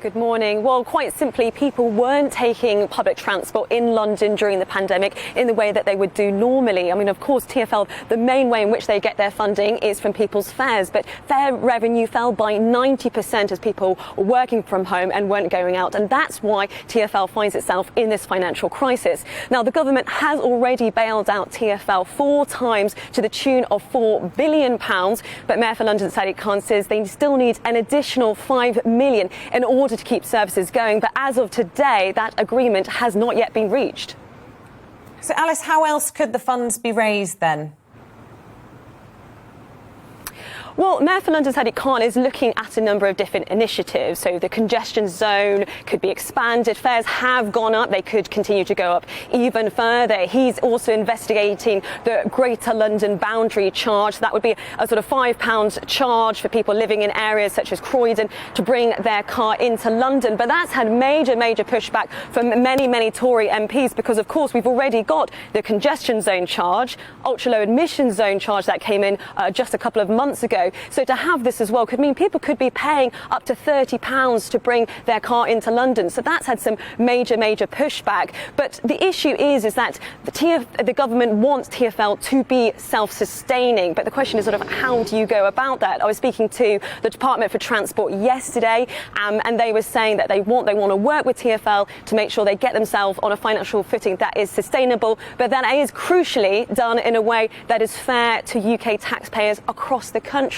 Good morning. Well, quite simply, people weren't taking public transport in London during the pandemic in the way that they would do normally. I mean, of course, TfL, the main way in which they get their funding is from people's fares, but fare revenue fell by 90% as people were working from home and weren't going out. And that's why TfL finds itself in this financial crisis. Now, the government has already bailed out TfL 4 times to the tune of £4 billion. But Mayor for London, Sadiq Khan, says they still need an additional £5 million in order to keep services going. But as of today, that agreement has not yet been reached. So, Alice, how else could the funds be raised then? Well, Mayor for London, Sadiq Khan, is looking at a number of different initiatives. So the congestion zone could be expanded. Fares have gone up. They could continue to go up even further. He's also investigating the Greater London boundary charge. That would be a sort of £5 charge for people living in areas such as Croydon to bring their car into London. But that's had major pushback from many Tory MPs because, of course, we've already got the congestion zone charge, ultra-low emission zone charge that came in just a couple of months ago. So to have this as well could mean people could be paying up to £30 to bring their car into London. So that's had some major pushback. But the issue is that the government wants TfL to be self-sustaining. But the question is sort of how do you go about that? I was speaking to the Department for Transport yesterday, and they were saying that they want to work with TfL to make sure they get themselves on a financial footing that is sustainable, but that is crucially done in a way that is fair to UK taxpayers across the country.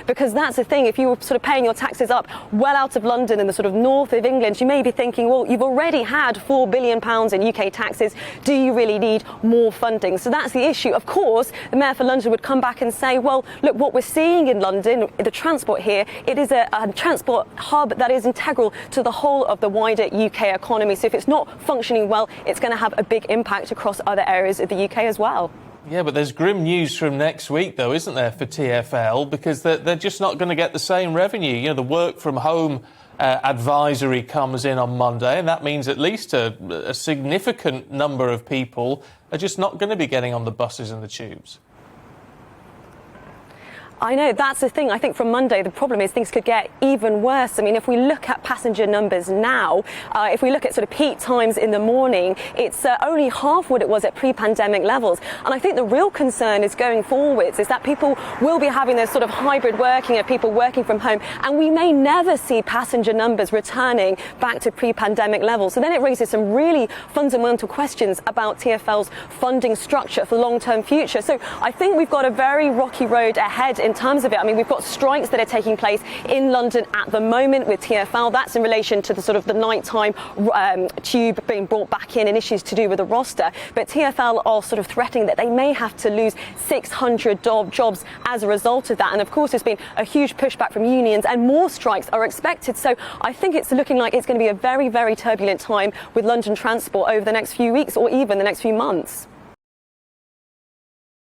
Because that's the thing, if you were sort of paying your taxes up well out of London in the sort of north of England, you may be thinking, well, you've already had £4 billion in UK taxes. Do you really need more funding? So that's the issue. Of course, the Mayor for London would come back and say, well, look, what we're seeing in London, the transport here, it is a transport hub that is integral to the whole of the wider UK economy. So if it's not functioning well, it's going to have a big impact across other areas of the UK as well. Yeah, but there's grim news from next week, though, isn't there, for TfL? Because they're just not going to get the same revenue. You know, the work from home advisory comes in on Monday, and that means at least a significant number of people are just not going to be getting on the buses and the tubes. I know, that's the thing. I think from Monday, the problem is things could get even worse. I mean, if we look at passenger numbers now, if we look at sort of peak times in the morning, it's only half what it was at pre-pandemic levels. And I think the real concern is going forwards is that people will be having this sort of hybrid working of people working from home, and we may never see passenger numbers returning back to pre-pandemic levels. So then it raises some really fundamental questions about TfL's funding structure for the long-term future. So I think we've got a very rocky road ahead in terms of it. I mean, we've got strikes that are taking place in London at the moment with TfL. That's in relation to the sort of the nighttime tube being brought back in and issues to do with the roster. But TfL are sort of threatening that they may have to lose 600 jobs as a result of that. And of course, there's been a huge pushback from unions and more strikes are expected. So I think it's looking like it's going to be a very turbulent time with London transport over the next few weeks or even the next few months.